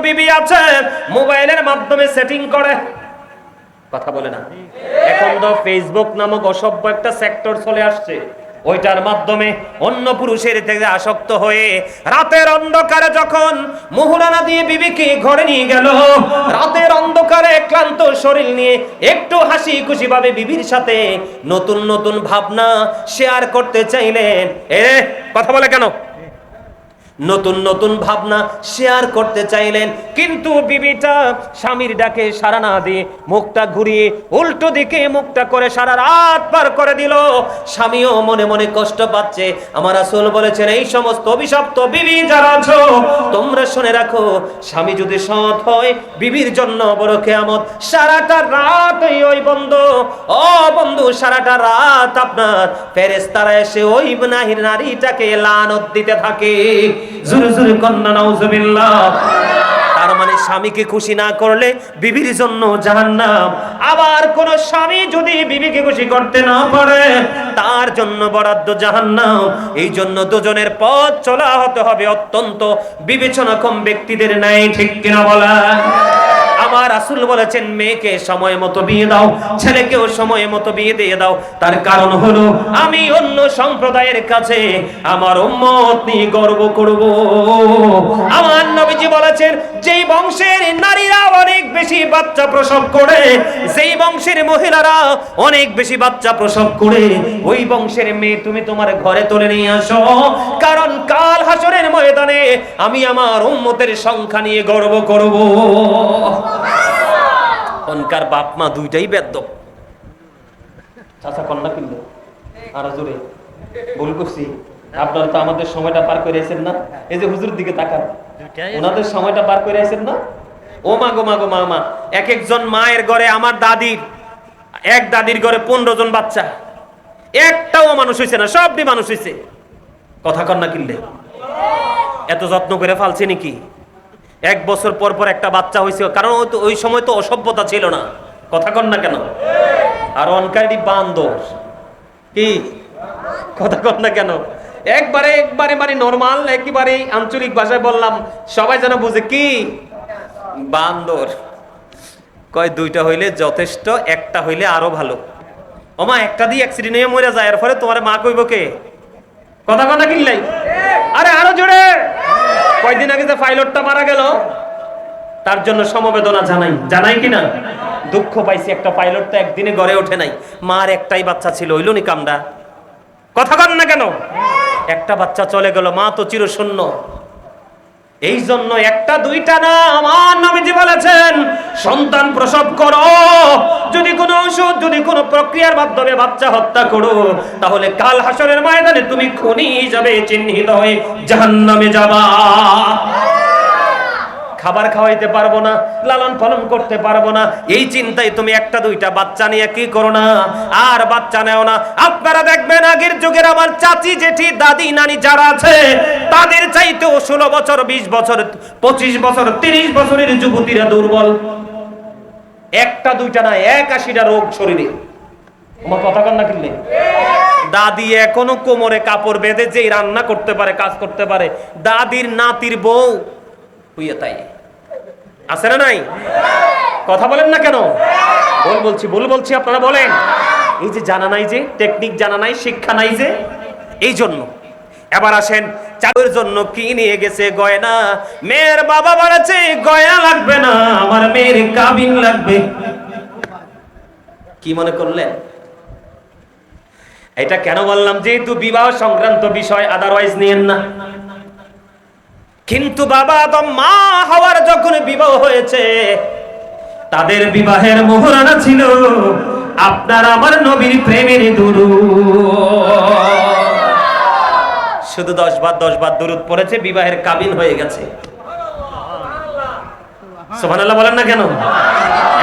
বিবি আছে মোবাইলের মাধ্যমে সেটিং করে, কথা বলে না। এখন তো ফেসবুক নামক অসভ্য একটা সেক্টর চলে আসছে, ওইটার মাধ্যমে অন্য পুরুষের থেকে আসক্ত হয়ে রাতের অন্ধকারে যখন মুহুরানা দিয়ে বিবিকে ঘরে নিয়ে গেল, রাতের অন্ধকারে ক্লান্ত শরীর নিয়ে একটু হাসি খুশি ভাবে বিবির সাথে নতুন নতুন ভাবনা শেয়ার করতে চাইলেন। কথা বলে কেন? নতুন নতুন ভাবনা শেয়ার করতে চাইলেন, কিন্তু বিবিটা স্বামীর ডাকে সাড়া না দিয়ে মুখটা ঘুরিয়ে উল্টো দিকে মুখটা করে সারা রাত পার করে দিল। স্বামীও মনে মনে কষ্ট পাচ্ছে। আমার রাসূল বলেছেন, এই সমস্ত অভিশপ্ত বিবি যারা আছো তোমরা শুনে রাখো, স্বামী যদি সৎ হয় বিবির জন্য বড় কিয়ামত। সারাটা রাত ওই বন্ধু, ও বন্ধু, সারাটা রাত আপনার ফেরেশতারা এসে ওই নারীটাকে লানত দিতে থাকে। জোরে জোরে কন্না নাউজুবিল্লাহ। তার মানে স্বামীকে খুশি না করলে বিবির জন্য জাহান্নাম। আবার কোন স্বামী যদি বিবিকে খুশি করতে না পারে তার জন্য বরাদ্দ জাহান্নাম। এই জন্য দুজনের পথ চলা হতে হবে অত্যন্ত বিবেচনাক্ষম ব্যক্তিদের ন্যায়, ঠিক কিনা বলা? আমার রাসূল বলেছেন, মেয়েকে সময় মতো বিয়ে দাও, ছেলেকেও সময় মতো বিয়ে দিয়ে দাও। তার কারণ হলো আমি অন্য সম্প্রদায়ের কাছে আমার উম্মত নিয়ে গর্ব করব। আমার নবীজি বলেছেন, যেই বংশের নারীরা অনেক বেশি বাচ্চা প্রসব করে, যেই বংশের মহিলারা অনেক বেশি বাচ্চা প্রসব করে, ওই বংশের মেয়ে তুমি তোমার ঘরে তুলে নিয়ে আসো, কারণ কাল হাসরের ময়দানে আমি আমার উম্মতের সংখ্যা নিয়ে গর্ব করব। অনকার বাপ মা দুইটাই বেদ্য। চাচা কন্যা কিনলো আরো জোরে ভুল করছি। আপনারা তো আমাদের সময়টা পার করে আছেন না? এই যে হুজুর দিকে তাকান, ওনাদের সময়টা পার করে আছেন না? ও মা গো মা গো মা মা, এক একজন মায়ের ঘরে, আমার দাদির এক দাদির ঘরে 15 জন বাচ্চা, একটাও মানুষ হয়েছে না, সবই মানুষ হয়েছে। কথা কন্যা কিনলে এত যত্ন করে ফালছে নাকি? 1 বছর পর পর একটা বাচ্চা হয়েছে, কারণ ওই সময় তো অসভ্যতা ছিল না। কথা কন না কেন? আর অনকারি বান্দর কি, কথা কন না কেন? একবারে মানে নরমাল, একেবারে আঞ্চলিক ভাষায় বললাম সবাই যেন বুঝে, কি বান্দর। কয় দুইটা হইলে যথেষ্ট, একটা হইলে আরো ভালো। ওমা একটা দিয়ে অ্যাক্সিডেন্ট হয়ে মরে যায়, এর ফলে তোমার মা কইব কে? কথা কন না কিনলাই? আরে আরো জোরে। কয়দিন আগে যে পাইলটটা মারা গেল তার জন্য সমবেদনা জানাই কিনা? দুঃখ পাইছি, একটা পাইলট তো একদিনে গড়ে ওঠে নাই। মার একটাই বাচ্চা ছিল, হইল নি কামডা? কথা কন না কেন? একটা বাচ্চা চলে গেল, মা তো চিরশূন্য। এই জন্য একটা দুইটা না, আমার নবীজি বলেছেন, সন্তান প্রসব করো, যদি কোনো ঔষধ, যদি কোনো প্রক্রিয়ার মাধ্যমে বাচ্চা হত্যা করো, তাহলে কাল হাসরের ময়দানে তুমি খুনি হিসাবে চিহ্নিত হয়ে জাহান্নামে যাবা। খাবার খাওয়াইতে পারবো না, লালন পালন করতে পারবো না, এই চিন্তায় তুমি একটা দুইটা বাচ্চা নিয়ে কি করো না, আর বাচ্চা নেও না। আপনারা দেখবেন আগের যুগের আমার চাচি জেঠি দাদি নানি যারা আছে, তাদের চাইতেও 16 বছর 20 বছর 25 বছর 30 বছরের যুবতীরা দুর্বল। একটা দুইটা না, 81টা রোগ শরীরে। আমার কথা কন না কিনলে? দাদি এখনো কোমরে কাপড় বেঁধে যেই রান্না করতে পারে, কাজ করতে পারে, দাদির নাতির বউ হইয়া তাই আছে না নাই? কথা বলেন না কেন? ভুল বলছি আপনারা বলেন। এই যে জানা নাই, যে টেকনিক জানা নাই, শিক্ষা নাই, যে এই জন্য। এবার আসেন, চাকরির জন্য কি নিয়ে গেছে? গয়না। মেয়ের বাবা বলেছে গয়না লাগবে না, আমার মেয়ের কাবিন লাগবে। কি মনে করলেন? এটা কেন বললাম? যেহেতু বিবাহ সংক্রান্ত বিষয়, আদারওয়াইজ নিয়েন না। কিন্তু বাবা আদম মা হাওয়ার যখন বিবাহ হয়েছে, তাদের বিবাহের মোহরানা ছিল আপনার আমার নবীর প্রেমের দুরূদ। শুধু 10 বার দুরূদ পড়েছে, বিবাহের কাবিন হয়ে গেছে। সুবহানাল্লাহ বলেন না কেন?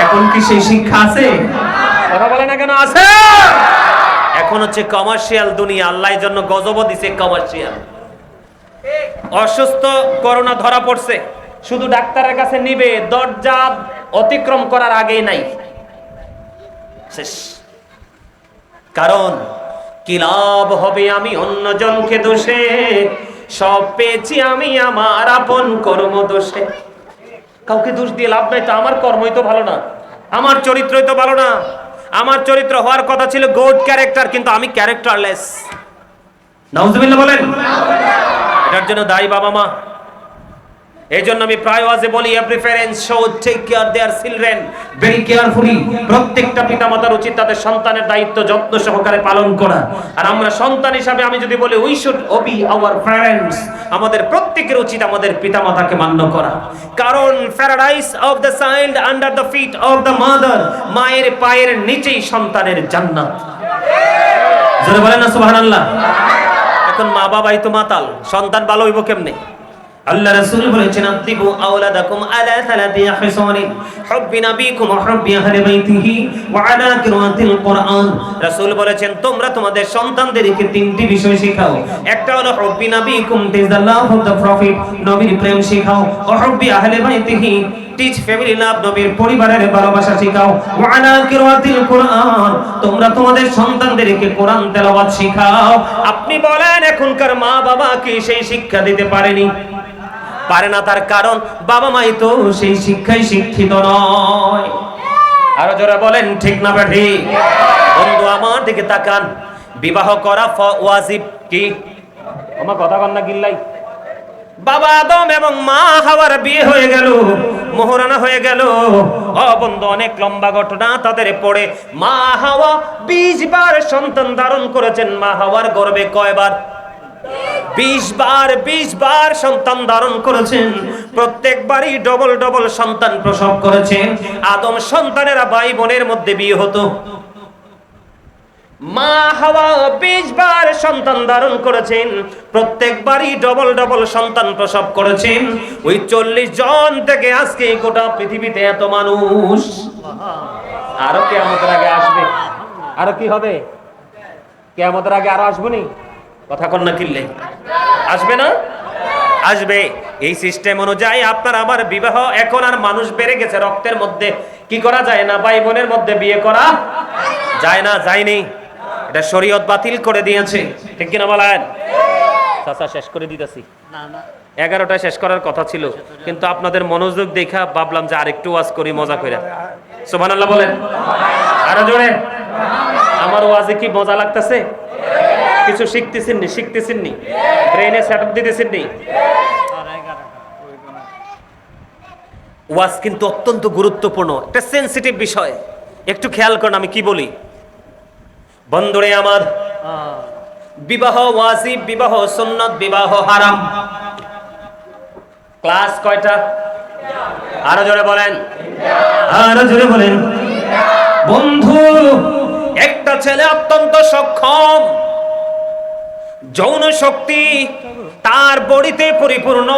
এখন কি সেই শিক্ষা আছে? কথা বলে না কেন? আছে। এখন হচ্ছে কমার্শিয়াল দুনিয়া। আল্লাহর জন্য গজব দিছে কমার্শিয়াল। অসুস্থ, করোনা ধরা পড়ছে, শুধু ডাক্তারের কাছে নিবে, দরজা অতিক্রম করার আগেই নাই, শেষ। কারণ কি লাভ হবে আমি অন্যজনকে দোষে, সব পেয়েছি আমি আমার আপন কর্ম দোষে। কাউকে দোষ দিয়ে লাভ নাই, তো আমার কর্মই তো ভালো না, আমার চরিত্রই তো ভালো না। আমার চরিত্র হওয়ার কথা ছিল গুড ক্যারেক্টার, কিন্তু আমি ক্যারেক্টারলেস। নাউজুবিল্লাহ বলেন। এটার জন্য দায়ী বাবা মা। এই জন্য আমি প্রায় ওয়াজে বলি, every parents should take care their children very carefully. প্রত্যেকটা পিতামাতার উচিত তাদের সন্তানের দায়িত্ব যত্ন সহকারে পালন করা। আর আমরা সন্তান হিসাবে আমি যদি বলি, we should obey our parents, আমাদের প্রত্যেকের উচিত আমাদের পিতামাতাকে মান্য করা। কারণ paradise of the child under the feet of the mother, মায়ের পায়ের নিচেই সন্তানের জান্নাত। জোরে বলেন না সুবহানাল্লাহ। এখন মা বাবাই তো মাতাল, সন্তান ভালো হইব কেমনে? আল্লাহ রাসূল বলেছেন, আদিবু আওলাদাকুম আলা সালাতি হিসানি হুব্বি নাবিকুম ওয়া হুব্বি আহলি বাইতিহি ওয়া আলা কিরাতিল কুরআন। রাসূল বলেছেন, তোমরা তোমাদের সন্তানদেরকে তিনটি বিষয় শেখাও। একটা হলো হুব্বি নাবিকুম, teach the love of the prophet, নবীর প্রেম শেখাও। ওয়া হুব্বি আহলি বাইতিহি, টিচ ফ্যামিলি লাভ, নবীর পরিবারের ভালোবাসা শেখাও। ওয়া আলা কিরাতিল কুরআন, তোমরা তোমাদের সন্তানদেরকে কোরআন তেলাওয়াত শেখাও। আপনি বলেন এখনকার মা বাবা কি সেই শিক্ষা দিতে পারেনি? পারে না। তার কারণ বাবা মাই তো সেই শিক্ষায় শিক্ষিত নয়। আরো জোরে বলেন ঠিক না ঠিক? বন্ধু আমার দিকে তাকান, বিবাহ করা ওয়াজিব কি? আমার কথা কন না গিল্লাই। বাবা আদম এবং মা হাওয়ার বিয়ে হয়ে গেল, মোহরানা হয়ে গেল। ও বন্ধু, অনেক লম্বা ঘটনা তাদের পড়ে। মা হাওয়া 20 বার সন্তান ধারণ করেছেন। মা হাওয়ার গর্ভে কয়বার? 20 বার সন্তান ধারণ করেছেন। প্রত্যেকবারই ডবল ডবল সন্তান প্রসব করেছেন। আদম সন্তানেরা ভাই বোনের মধ্যে বিয়ে হতো। মা হাওয়া 20 বার সন্তান ধারণ করেছেন, প্রত্যেকবারই ডবল ডবল সন্তান প্রসব করেছেন। ওই 40 জন থেকে আজকে গোটা পৃথিবীতে এত মানুষ। আরো কিয়ামতের আগে আসবে। আরো কি হবে? কিয়ামতের আগে আরো আসবে নি? কথা কন না কিল্লে, আসবে না? আসবে। এই সিস্টেম অনুযায়ী আপনার আমার বিবাহ, এখন আর মানুষ বেড়ে গেছে রক্তের মধ্যে, কি করা যায় না? ভাই বোনের মধ্যে বিয়ে করা যায় না, যায়নি। এটা শরীয়ত বাতিল করে দিয়েছে, ঠিক কিনা বলেন? চাচা শেষ করে দিতেছি। 11টায় শেষ করার কথা ছিল, কিন্তু আপনাদের মনোযোগ দেখা ভাবলাম যে আরেকটু ওয়াজ করি মজা কইরা। সুবহানাল্লাহ বলেন। আরো জোরে। আমার ওয়াজে কি মজা লাগতেছে? কিছু শিখতেছেন নি? ব্রেইনে সেটআপ দিতেছেন নি? ওয়াজ কিন্তু অত্যন্ত গুরুত্বপূর্ণ, একটা সেনসিটিভ বিষয়। একটু খেয়াল করুন আমি কি বলি। বন্ধুরে আমার, বিবাহ ওয়াজিব, বিবাহ সুন্নাত, বিবাহ হারাম। ক্লাস কয়টা? আরো জোরে বলেন, আরো জোরে বলেন। বন্ধু, একটা ছেলে অত্যন্ত সক্ষম, যৌন শক্তি তার বডিতে পরিপূর্ণ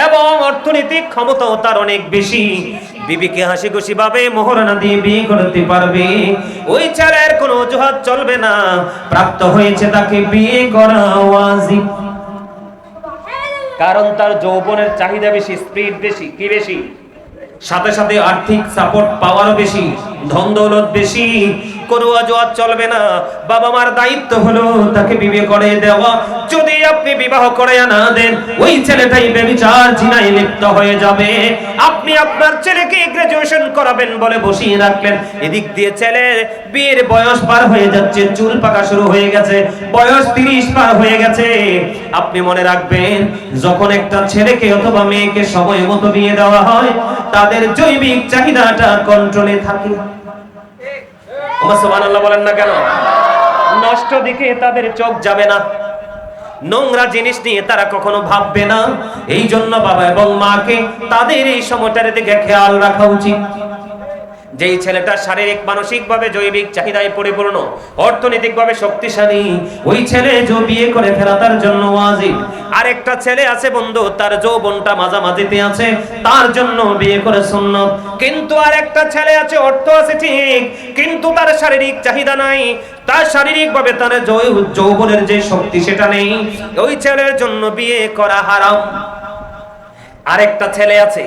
এবং অর্থনৈতিক ক্ষমতাও তার অনেক বেশি। বিবিকে হাসি খুশি ভাবে মোহরানা দিয়ে বিয়ে করতে পারবে। ওই ছেলের কোনো অজুহাত চলবে না। প্রাপ্ত হয়েছে, তাকে বিয়ে করা ওয়াজিব। কারণ তার যৌবনের চাহিদা বেশি, স্পিড বেশি, কি বেশি? সাথে সাথে আর্থিক সাপোর্ট পাওয়ারও বেশি, ধন দৌলত বেশি। কোনো অজুহাত চলবে না। বাবা মার দায়িত্ব হলো তাকে বিয়ে করে দেওয়া। যদি আপনি বিবাহ করে না দেন, ওই ছেলেটাই ব্যভিচার জিনায় লিপ্ত হয়ে যাবে। আপনি আপনার ছেলেকে গ্রাজুয়েশন করাবেন বলে বসিয়ে রাখলেন, এদিক দিয়ে ছেলের বিয়ের বয়স পার হয়ে যাচ্ছে, চুল পাকা শুরু হয়ে গেছে, বয়স 30 পার হয়ে গেছে। আপনি মনে রাখবেন, যখন একটা ছেলেকে অথবা মেয়েকে সময় মতো বিয়ে দেওয়া হয়, তাদের জৈবিক চাহিদাটা কন্ট্রোলে থাকে। সুবহানাল্লাহ বলেন না কেন? নষ্ট দিকে তাদের চোখ যাবে না, নোংরা জিনিস নিয়ে তারা কখনো ভাববে না। এই জন্য বাবা এবং মাকে তাদের এই সময়টার দিকে খেয়াল রাখা উচিত। যেই ছেলেটা শারীরিক মানসিক ভাবে জৈবিক চাহিদায় পরিপূর্ণ, অর্থনৈতিক ভাবে শক্তিশালী, ওই ছেলে যে বিয়ে করে ফেলা তার জন্য ওয়াজিব। আরেকটা ছেলে আছে বন্ধু, তার যৌবনটা মাঝামাঝিতে আছে, তার জন্য বিয়ে করে সুন্নাত। কিন্তু আরেকটা ছেলে আছে, অর্থ আছে ঠিক, কিন্তু তার শারীরিক চাহিদা নাই, তার শারীরিক ভাবে তার যৌবনের যে শক্তি সেটা নেই, ওই ছেলের জন্য বিয়ে করা হারাম। আরেকটা ছেলে আছে,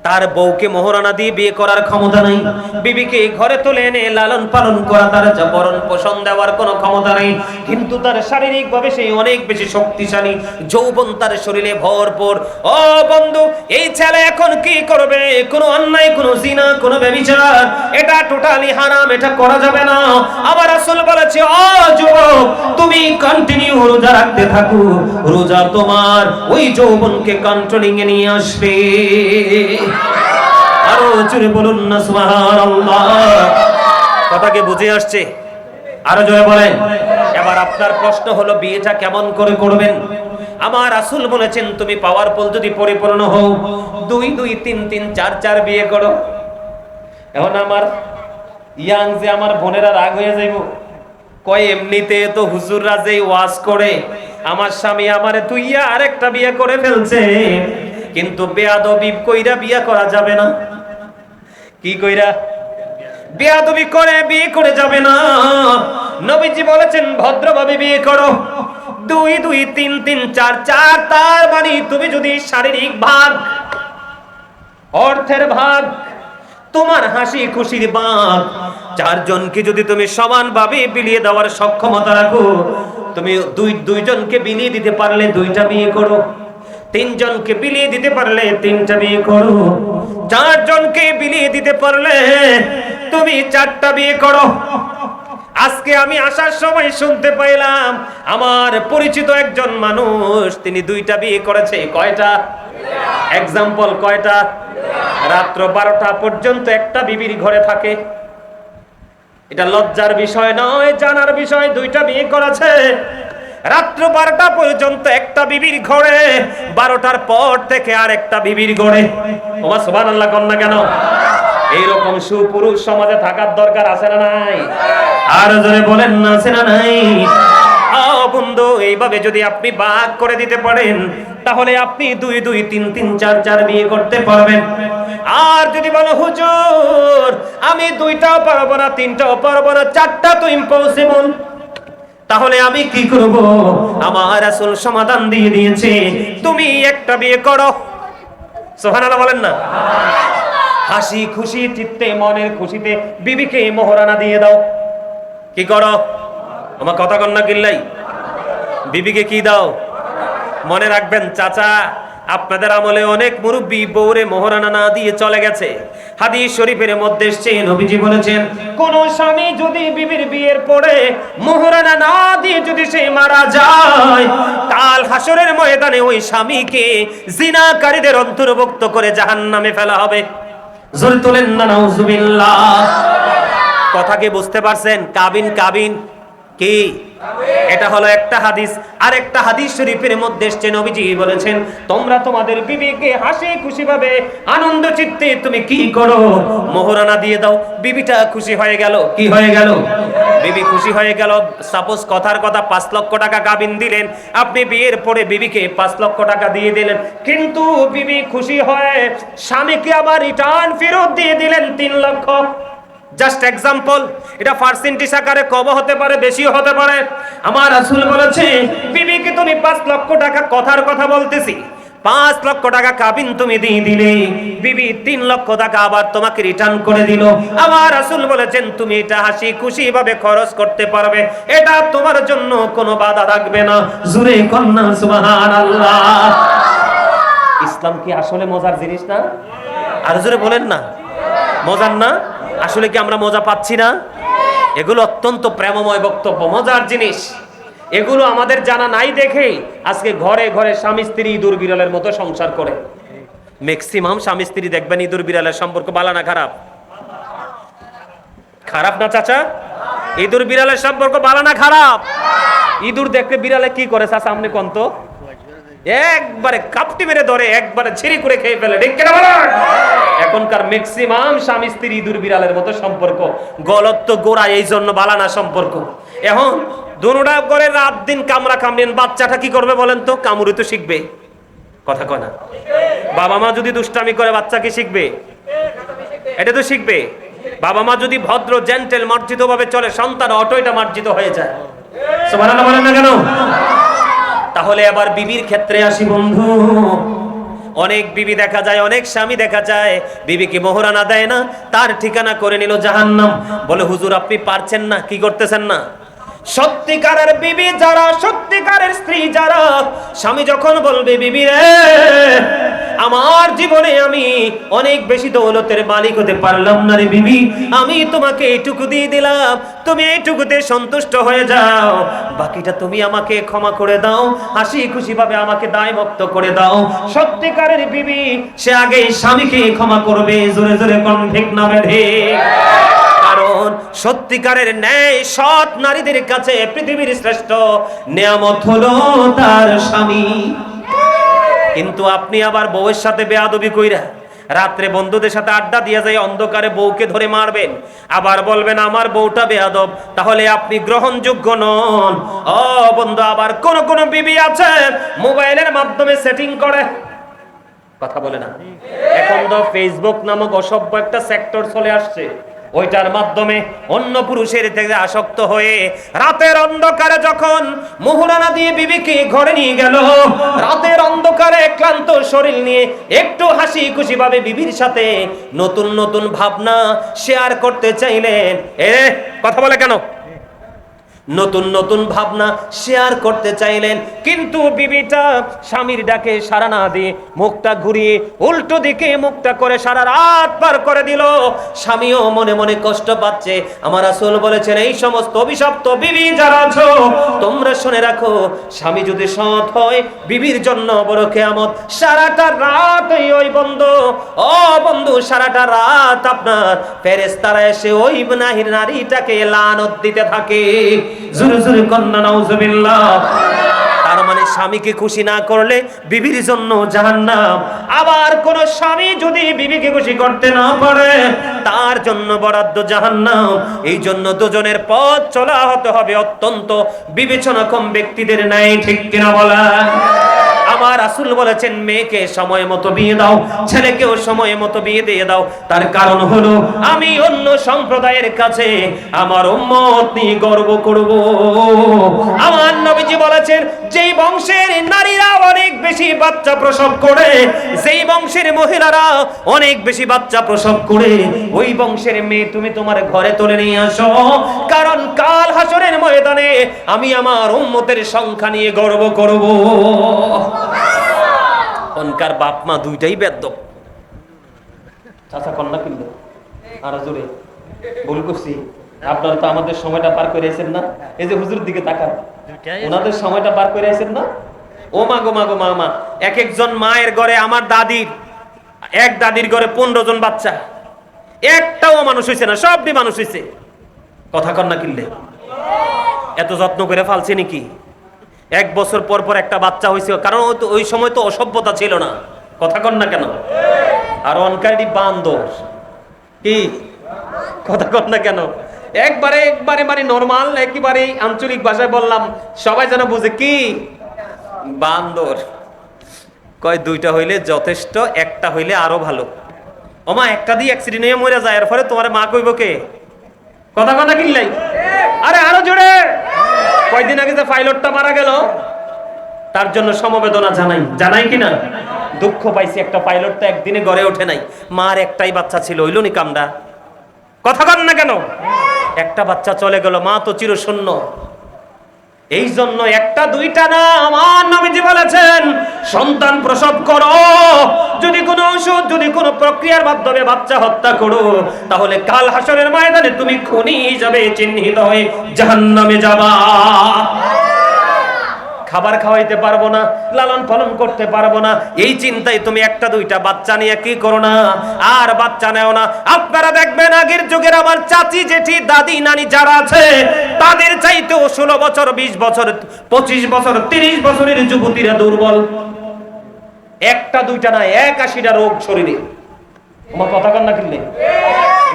তার বউকে মোহরানা দিয়ে বিয়ে করার ক্ষমতা নাই, বিবিকে ঘরে তুলে এনে লালন পালন করা, তার ভরণ পোষণ দেওয়ার কোনো ক্ষমতা নেই, কিন্তু তার শারীরিক ভাবে সে অনেক বেশি শক্তিশালী, যৌবন তার শরীরে ভরপুর। ও বন্ধু, এই ছেলে এখন কি করবে? কোনো অন্যায়, কোনো জিনা, কোনো ব্যভিচার, এটা টোটালি হারাম, এটা করা যাবে না। আমার রাসূল বলেছে, ও যুবক, তুমি কন্টিনিউ রোজা রাখতে থাকো, রোজা তোমার ওই যৌবনকে কন্ট্রোলিং এ নিয়ে আসবে। আরো জোরে বলুন না সুবহানাল্লাহ। কথা কি বুঝে আসছে? আরো জোরে বলেন। এবার আপনার প্রশ্ন হলো, বিয়েটা কেমন করে করবেন? আমার রাসূল বলেছেন, তুমি পাওয়ারফুল যদি পরিপূর্ণ হও, 2 2 3 3 4 4 বিয়ে করো। এখন আমার ইয়াং যে আমার বোনেরা রাগ হয়ে যাইব, কয় এমনিতে তো হুজুররা যেই ওয়াজ করে, আমার স্বামী আমারে তুইয়া আরেকটা বিয়ে করে ফেলছে, কিন্তু বেয়াদবি কইরা বিয়ে করা যাবে না। কি কইরা? বেয়াদবি করে বিয়ে করে যাবে না। নবীজি বলেছেন, ভদ্রভাবে বিয়ে করো। 2 2 3 3 4 4, তার মানে তুমি যদি শারীরিক ভাগ, অর্থের ভাগ, তোমার হাসি খুশির ভাগ, 4 জনকে যদি তুমি সমানভাবে বিলিয়ে দেওয়ার সক্ষমতা রাখো, তুমি 2 জনকে বিলিয়ে দিতে পারলে 2টা বিয়ে করো, 3 জনকে বিলিয়ে দিতে পারলে 3টা বিয়ে করো, 4 জনকে বিলিয়ে দিতে পারলে তুমি 4টা বিয়ে করো। আজকে আমি আসার সময় শুনতে পাইলাম, আমার পরিচিত একজন মানুষ, তিনি 2টা বিয়ে করেছে। কয়টা? এক্সাম্পল কয়টা? রাত্র 12টা পর্যন্ত একটা বিবির ঘরে থাকে। এটা লজ্জার বিষয় নয়, জানার বিষয়। 2টা বিয়ে করেছে, রাত্র 12টা পর্যন্ত একটা বিবির ঘরে, 12টার পর থেকে আর একটা বিবির ঘরে। ওমা সুবহানাল্লাহ কন না কেন? এইরকম সুপুরুষ সমাজে থাকার দরকার আছে না নাই? আর জোরে বলেন না, আছে না নাই? বন্ধু, এইভাবে যদি আপনি ভাগ করে দিতে পারেন, তাহলে আপনি 2 2 3 3 4 4 বিয়ে করতে পারবেন। আর যদি বলো, হুজুর আমি 2টাও পারবো না, 3টাও পারবো না, 4টা তো ইম্পসিবল, তাহলে আমি কি করব? আমার রাসূল সমাধান দিয়ে দিয়েছে, তুমি একটা বিয়ে করো। সুবহানাল্লাহ বলেন না? হাসি খুশি চিত্তে, মনের খুশিতে বিবিকে মোহরানা দিয়ে দাও। কি করো? আমার কথা কন্যা কিল্লাই, বিবিকে কি দাও? মনে রাখবেন চাচা, আপনাদের আমলে অনেক মুরব্বী বউরে মোহরানা না দিয়ে চলে গেছে। হাদিস শরীফের মধ্যে এসেছে, নবীজি বলেছেন, কোন স্বামী যদি বিবির বিয়ের পরে মোহরানা না দিয়ে যদি সে মারা যায়, কাল হাসরের ময়দানে ওই স্বামীকে জিনাকারীদের অন্তর্ভুক্ত করে জাহান্নামে ফেলা হবে। জোরে তোলেন না নাউজুবিল্লাহ। কথা কি বুঝতে পারছেন? কাবিন কাবিন কি? এটা হলো একটা হাদিস। আর একটা হাদিস শরীফের মধ্যে এসেছে, নবীজি বলেছেন, তোমরা তোমাদের বিবিকে হাসি খুশি ভাবে আনন্দ চিত্তে তুমি কি করো? মোহরানা দিয়ে দাও। বিবিটা খুশি হয়ে গেল। কি হয়ে গেল? বিবি খুশি হয়ে গেল। সাপোজ কথার কথা 5 লক্ষ টাকা কাবিন দিলেন, আপনি বিয়ের পরে বিবিকে 5 লক্ষ টাকা দিয়ে দিলেন, কিন্তু বিবি খুশি হয়ে স্বামীকে আবার রিটার্ন ফেরত দিয়ে দিলেন 3 লক্ষ। জাস্ট এক্সাম্পল, এটা পার্সেন্টেজ আকারে কম হতে পারে, বেশিও হতে পারে। আমার রাসূল বলেছে, বিবিকে তুমি 5 লক্ষ টাকা, কথার কথা বলতেছি, 5 লক্ষ টাকা কাবিন তুমি দিয়ে দিলে, বিবি 3 লক্ষ টাকা আবার তোমাকে রিটার্ন করে দিল। আমার রাসূল বলেছেন, তুমি এটা হাসি খুশি ভাবে খরচ করতে পারবে, এটা তোমার জন্য কোনো বাধা থাকবে না। জোরে কন্যা সুবহানাল্লাহ। ইসলাম কি আসলে মজার জিনিস না? আর জোরে বলেন না, মজার না? আসলে কি আমরা মজা পাচ্ছি না? এগুলো অত্যন্ত প্রেমময় বক্তব্য, মজার জিনিস। এগুলো আমাদের জানা নাই দেখে আজকে ঘরে ঘরে স্বামী স্ত্রী ইঁদুর বিড়ালের মতো সংসার করে। ম্যাক্সিমাম স্বামী স্ত্রী দেখবেন ইঁদুর বিড়ালের সম্পর্ক ভালো না খারাপ? খারাপ না চাচা? ইঁদুর বিড়ালের সম্পর্ক ভালো না খারাপ? ইঁদুর দেখতে বিড়ালে কি করে চাচা আপনি কোন তো? একবারে কাপটি মেরে ধরে, একবারে ছিঁড়ি করে খেয়ে ফেলে। ঠিক কিনা বলেন? এখনকার ম্যাক্সিমাম স্বামী স্ত্রী ইঁদুর বিড়ালের মতো সম্পর্ক। গলত তো গোড়া, এই জন্য বালানা সম্পর্ক। এখন দুনোটা করে রাত দিন কামড়া কামড়েন, বাচ্চাটা কি করবে বলেন তো? কামড়ি তো শিখবে। কথা কয় না? বাবা মা যদি দুষ্টামি করে, বাচ্চা কি শিখবে? এটা তো শিখবে। বাবা মা যদি ভদ্র জেন্টেল মার্জিত ভাবে চলে, সন্তান অটোইটা মার্জিত হয়ে যায়। সুবহানাল্লাহ বলেন না কেন? তাহলে আবার বিবির ক্ষেত্রে আসি বন্ধু। অনেক বিবি দেখা যায়, অনেক স্বামী দেখা যায়, বিবিকে মোহরানা দেয় না, তার ঠিকানা করে নিল জাহান্নাম। বলে হুজুর আপনি পারছেন না, কি করতেছেন না? সত্যিকারের বিবি যারা, সত্যিকারের স্ত্রী যারা, স্বামী যখন বলবে বিবি রে আমার জীবনে আমি অনেক বেশি দৌলতের মালিক হতে পারলাম না রে বিবি, আমি তোমাকে এইটুকু দিয়ে দিলাম, তুমি এইটুকুতে সন্তুষ্ট হয়ে যাও, বাকিটা তুমি আমাকে ক্ষমা করে দাও, হাসি খুশি ভাবে আমাকে দায় মুক্ত করে দাও। সত্যিকারের বিবি সে আগে স্বামীকে ক্ষমা করবে। জোরে জোরে কোন ঠিক না বেঠে? কারণ সত্যিকারের ন্যায় সৎ নারীদের কাছে পৃথিবীর শ্রেষ্ঠ নিয়ামত হলো তার স্বামী। কিন্তু আপনি আবার বউয়ের সাথে বেয়াদবি কইরা রাত্রে বন্ধুদের সাথে আড্ডা দিয়ে যায়, অন্ধকারে বউকে ধরে মারবেন, আবার বলবেন আমার বউটা বেয়াদব, তাহলে আপনি গ্রহণযোগ্য নন। ও বন্ধু, আবার কোন কোন বিবি আছে মোবাইলের মাধ্যমে সেটিং করে, কথা বলে না। এখন তো ফেসবুক নামক অসভ্য একটা সেক্টর চলে আসছে, ওইটার মাধ্যমে অন্য পুরুষের থেকে আসক্ত হয়ে রাতের অন্ধকারে যখন মোহরানা দিয়ে বিবিকে ঘরে নিয়ে গেল, রাতের অন্ধকারে ক্লান্ত শরীর নিয়ে একটু হাসি খুশি ভাবে বিবির সাথে নতুন নতুন ভাবনা শেয়ার করতে চাইলেন। কথা বলে কেন? নতুন নতুন ভাবনা শেয়ার করতে চাইলেন, কিন্তু বিবিটা স্বামীর ডাকে সাড়া না দিয়ে মুখটা ঘুরিয়ে উল্টো দিকে মুখটা করে সারা রাত পার করে দিল। স্বামীও মনে মনে কষ্ট পাচ্ছে। আমার রাসূল বলেছেন এই সমস্ত অভিশপ্ত বিবি যারা আছো তোমরা শুনে রাখো, স্বামী যদি সৎ হয় বিবির জন্য বড় কিয়ামত। সারাটা রাত ওই বন্ধু, ও বন্ধু, সারাটা রাত আপনার ফেরেশতারা এসে ওই নারীটাকে লানত দিতে থাকে। জোরে জোরে কন্না নাউজুবিল্লাহ। তার মানে স্বামীকে খুশি না করলে বিবির জন্য জাহান্নাম। আবার কোন স্বামী যদি বিবিকে খুশি করতে না পারে তার জন্য বরাদ্দ জাহান্নাম। এই জন্য দুজনের পথ চলা হতে হবে অত্যন্ত বিবেচনাক্ষম ব্যক্তিদের ন্যায়, ঠিক কিনা বলা? আমার রাসূল বলেছেন মেয়েকে সময় মতো বিয়ে দাও, ছেলেকেও সময় মতো বিয়ে দিয়ে দাও। তার কারণ হলো আমি অন্য সম্প্রদায়ের কাছে আমার উম্মত নিয়ে গর্ব করব। আমার নবীজি বলেছেন যেই বংশের নারীরা অনেক বেশি বাচ্চা প্রসব করে, যেই বংশের মহিলারা অনেক বেশি বাচ্চা প্রসব করে, ওই বংশের মেয়ে তুমি তোমার ঘরে তুলে নিয়ে আসো, কারণ কাল হাসরের ময়দানে আমি আমার উম্মতের সংখ্যা নিয়ে গর্ব করব। অনকার বাপ মা দুইটাই বেদ্যপ। চাচা কন্যা কিনলো আর জোরে ভুল করছি, আপনারা তো আমাদের সময়টা পার করে আছেন না? এই যে হুজুর দিকে তাকান, ওনাদের সময়টা পার করে আছেন না? ও মা গো মা গো মা, এক একজন মায়ের ঘরে, আমার দাদির এক দাদির ঘরে 15 জন বাচ্চা, একটাও মানুষ হইছে না, সবটি মানুষ হইছে। কথা কন্যা কিনলে এত যত্ন করে ফালছে নাকি? 1 বছর পর পর একটা বাচ্চা হয়েছে, কারণ ওই সময় তো অসভ্যতা ছিল না। কথা কন না কেন? আর অনকারি বান্দর কি, কথা কন না কেন? একবারে মানে নরমাল, একেবারে আঞ্চলিক ভাষায় বললাম সবাই যেন বুঝে, কি বান্দর। কয় দুইটা হইলে যথেষ্ট, একটা হইলে আরো ভালো। ওমা একটা দিয়ে অ্যাক্সিডেন্ট হয়ে মরে যায়, এর ফলে তোমার মা কইব কে? কথা কন না কিনলাই? আরে আরো জোরে। কয়দিন আগে যে পাইলটটা মারা গেল তার জন্য সমবেদনা জানাই কিনা? দুঃখ পাইছি, একটা পাইলট তো একদিনে গড়ে ওঠে নাই, মার একটাই বাচ্চা ছিল, হইল নি কামডা? কথা কন না কেন? একটা বাচ্চা চলে গেল, মা তো চিরশূন্য। এই জন্য একটা দুইটা না, আমার নবীজি বলেছেন সন্তান প্রসব করো, যদি কোনো ওষুধ, যদি কোনো প্রক্রিয়ার মাধ্যমে বাচ্চা হত্যা করো, তাহলে কাল হাসরের ময়দানে তুমি খুনি হিসাবে চিহ্নিত হয়ে জাহান্নামে যাবা। খাবার খাওয়াইতে পারবো না, লালন পালন করতে পারবো না, এই চিন্তায় তুমি একটা দুইটা বাচ্চা নিয়ে কি করো না, আর বাচ্চা নেও না। আপনারা দেখবেন আগের যুগের আমার চাচি জেঠি দাদি নানি যারা আছে তাদের চাইতেও 16 বছর 20 বছর 25 বছর 30 বছরের যুবতীরা দুর্বল। একটা দুইটা না, 81টা রোগ শরীরে। আমার কথা কন না কিনলে?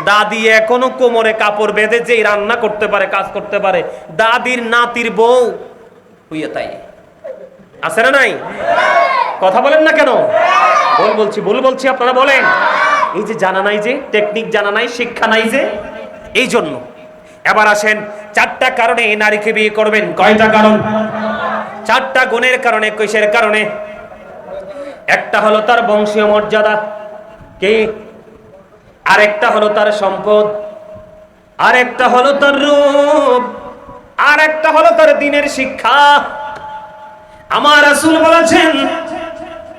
দাদি এখনো কোমরে কাপড় বেঁধে যে রান্না করতে পারে, কাজ করতে পারে, দাদির নাতির বউ হইয়া তাই আছে না নাই? কথা বলেন না কেন? ভুল বলছি আপনারা বলেন। এই যে জানা নাই, যে টেকনিক জানা নাই, শিক্ষা নাই, যে এই জন্য। এবার আসেন 4টা কারণে নারীকে বিয়ে করবেন। কয়টা কারণ? 4টা গুণের কারণে। কিসের কারণে? একটা হলো তার বংশীয় মর্যাদা, কি? আরেকটা হলো তার সম্পদ, আরেকটা হলো তার রূপ, আরেকটা হলো তার দ্বীনের শিক্ষা। আমার রাসূল বলেছেন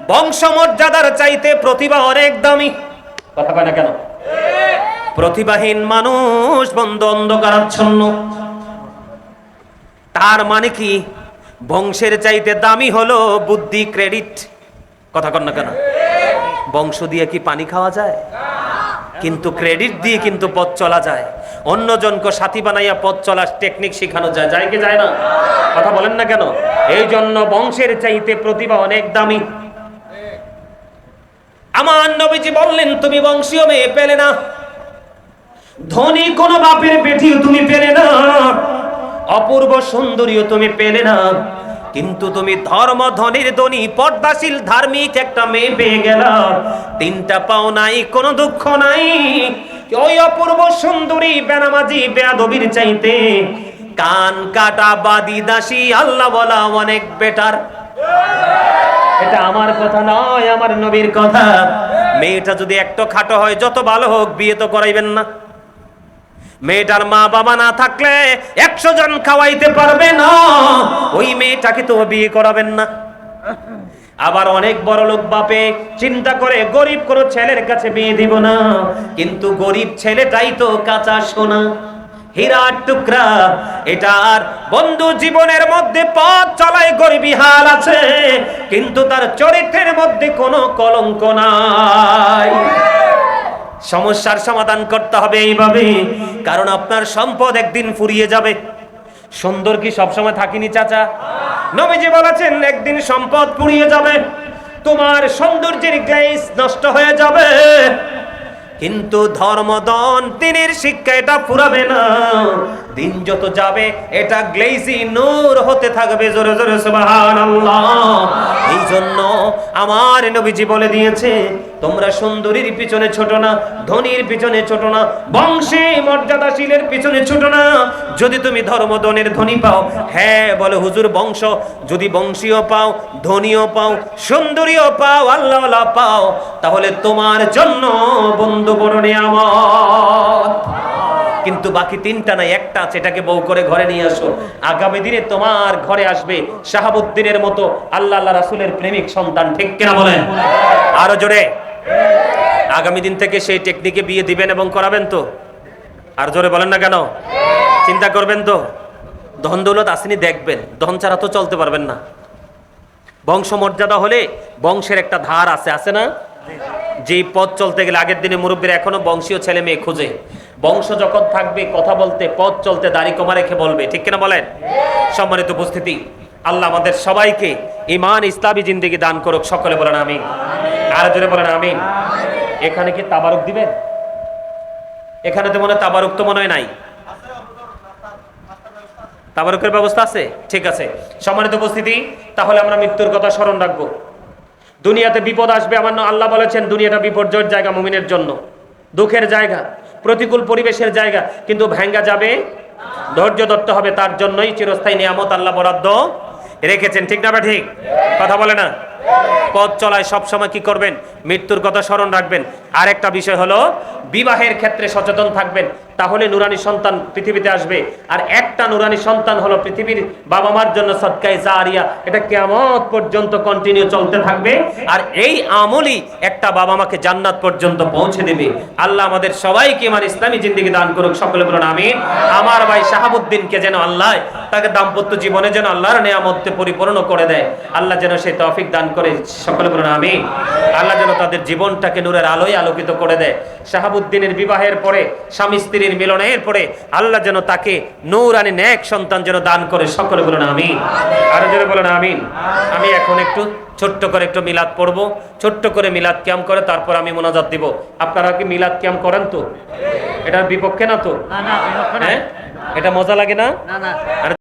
বংশমর্যাদার চাইতে প্রতিভা অনেক দামি। কথা কয় না কেন? প্রতিভাহীন মানুষ বন্ধ অন্ধকারাচ্ছন্ন। তার মানে কি বংশের চাইতে দামি হলো বুদ্ধি, ক্রেডিট। কথা কন না কেন? বংশ দিয়ে কি পানি খাওয়া যায়? কিন্তু ক্রেডিট দিয়ে কিন্তু পথ চলা যায়। অন্যজনকে সাথী বানাইয়া পথ চলার টেকনিক শেখানো যায়, যায় কি যায় না? কথা বলেন না কেন? এই জন্য বংশের চাইতে প্রতিভা অনেক দামি। আমার নবীজি বললেন তুমি বংশীয় মেয়ে পেলে না, ধনী কোন বাপের বেটিও তুমি পেলে না, অপূর্ব সুন্দরীও তুমি পেলে না, কিন্তু তুমি ধর্ম ধনীর ধনী পর্দাশীল ধার্মিক একটা মেয়ে পেয়ে গেলা। তিনটা পাও নাই, কোনো দুঃখ নাই। ওই অপূর্ব সুন্দরী বেনামাজি বেয়াদবির চাইতে কান কাটা বাদী দাসী আল্লাহ বলা অনেক বেটার। এটা আমার কথা নয়, আমার নবীর কথা। মেয়েটা যদি একটু খাটো হয়, যত ভালো হোক, বিয়ে তো করাইবেন না। মেয়েটার মা বাবা না থাকলে 100 জন খাওয়াইতে পারবে না, ওই মেয়েটাকে তো বিয়ে করাবেন না। আবার অনেক বড় লোক বাপে চিন্তা করে গরিব কোন ছেলের কাছে বিয়ে দিব না, কিন্তু গরিব ছেলেটাই তো কাঁচা সোনা, হীরার টুকরা। এটার বন্ধু জীবনের মধ্যে পথ চলায় গরিবী হাল আছে, কিন্তু তার চরিত্রের মধ্যে কোনো কলঙ্ক নাই। সমস্যার সমাধান করতে হবে এইভাবে, কারণ আপনার সম্পদ একদিন ফুরিয়ে যাবে। সুন্দর কি সবসময় থাকিনি চাচা? নবীজি বলেছেন একদিন সম্পদ ফুরিয়ে যাবে, তোমার সৌন্দর্যের গ্লেজ নষ্ট হয়ে যাবে, কিন্তু ধর্মদন দিনের শিক্ষা এটা ফুরাবে না। দিন যত যাবে এটা গ্লেজি নূর হতে থাকবে। জোরে জোরে সুবহানাল্লাহ। এই জন্য আমার নবীজি বলে দিয়েছে তোমরা সুন্দরীর পিছনে ছোট না, ধনীর পিছনে ছোট না, বংশে মর্যাদাশীলের পিছনে ছোট না। যদি তুমি ধর্মদনের ধনী পাও, হ্যাঁ বলে হুজুর বংশ, যদি বংশীয় পাও, ধনীও পাও, সুন্দরীও পাও, আল্লাহওয়ালা পাও, তাহলে তোমার জন্য বন্ধু বড় নিয়ামত। কিন্তু বাকি তিনটা নাই, একটা আছে, এটাকে বউ করে ঘরে নিয়ে আসো। আগামী দিনে তোমার ঘরে আসবে শাহাবুদ্দিনের মতো আল্লাহ আল্লাহ রাসূলের প্রেমিক সন্তান। ঠিক কিনা বলেন? আরো জোরে। আগামী দিন থেকে সেই টেকনিকে বিয়ে দিবেন এবং করাবেন তো? আর জোরে বলেন না কেন? চিন্তা করবেন তো? ধন দৌলত আসেনি দেখবেন, ধন ছাড়া তো চলতে পারবেন না। বংশ মর্যাদা হলে বংশের একটা ধার আছে, আছে না? যে পথ চলতে গেলে আগের দিনে মুরব্বীরা এখনো বংশীয় ছেলে মেয়ে খুঁজে। বংশ যখন থাকবে, কথা বলতে, পথ চলতে দাড়ি কমা রেখে বলবে। ঠিক কিনা বলেন? সম্মানিত উপস্থিতি, আল্লাহ আমাদের সবাইকে ঈমান ইসলামী জিন্দেগি দান করুক। সকলে বলেন আমিন। আর জোরে বলেন আমিন। এখানে কি তাবারুক দিবেন? এখানে তো মনে হয় তাবারুক তো মনে হয় নাই। তাবারুকের ব্যবস্থা আছে? ঠিক আছে। সম্মানিত উপস্থিতি, তাহলে আমরা মৃত্যুর কথা স্মরণ রাখবো। দুনিয়াতে বিপদ আসবে, আমার আল্লাহ বলেছেন দুনিয়াটা বিপর্যয়ের জায়গা, মুমিনের জন্য দুঃখের জায়গা, প্রতিকূল পরিবেশের জায়গা, কিন্তু ভাঙ্গা যাবে, ধৈর্য ধরতে হবে। তার জন্যই চিরস্থায়ী নিয়ামত আল্লাহ বরাদ্দ রেখেছেন। ঠিক না? ঠিক কথা বলে না? পথ চলায় সবসময় কি করবেন? মৃত্যুর কথা স্মরণ রাখবেন। আর একটা বিষয় হলো বিবাহের ক্ষেত্রে সচেতন থাকবেন, তাহলে নুরানি সন্তান পৃথিবীতে আসবে। আর একটা নুরানি সন্তান হলো পৃথিবীর বাবা মার জন্য সদকায়ে জারিয়া, এটা কিয়ামত পর্যন্ত কন্টিনিউ চলতে থাকবে। আর এই আমলই একটা বাবা মাকে জান্নাত পর্যন্ত পৌঁছে দেবে। আল্লাহ আমাদের সবাইকে আমার ইসলামী জিন্দেগি দান করুক। সকলে বলুন আমিন। আমার ভাই শাহাবুদ্দিনকে যেন আল্লাহ তাকে দাম্পত্য জীবনে যেন আল্লাহর নিয়ামতে পরিপূর্ণ করে দেয়, আল্লাহ যেন সেই তৌফিক দান করে। সকলে বলুন আমিন। আল্লাহ যেন তাদের জীবনটাকে নূরের আলোয় আলোকিত করে দেয়। শাহাবুদ্দিনের বিবাহের পরে, স্বামী স্ত্রীর মিলনের পরে আল্লাহ যেন তাকে নূরানি নেক সন্তান যেন দান করে। সকলে বলুন আমিন। আরো জোরে বলুন আমিন। আমি এখন একটু ছোট্ট করে একটু মিলাদ পড়বো, ছোট্ট করে মিলাদ কিয়াম করে তারপর আমি মোনাজাত দিব। আপনারা কি মিলাদ কিয়াম করেন তো? এটার বিপক্ষে না তো? হ্যাঁ, এটা মজা লাগে না?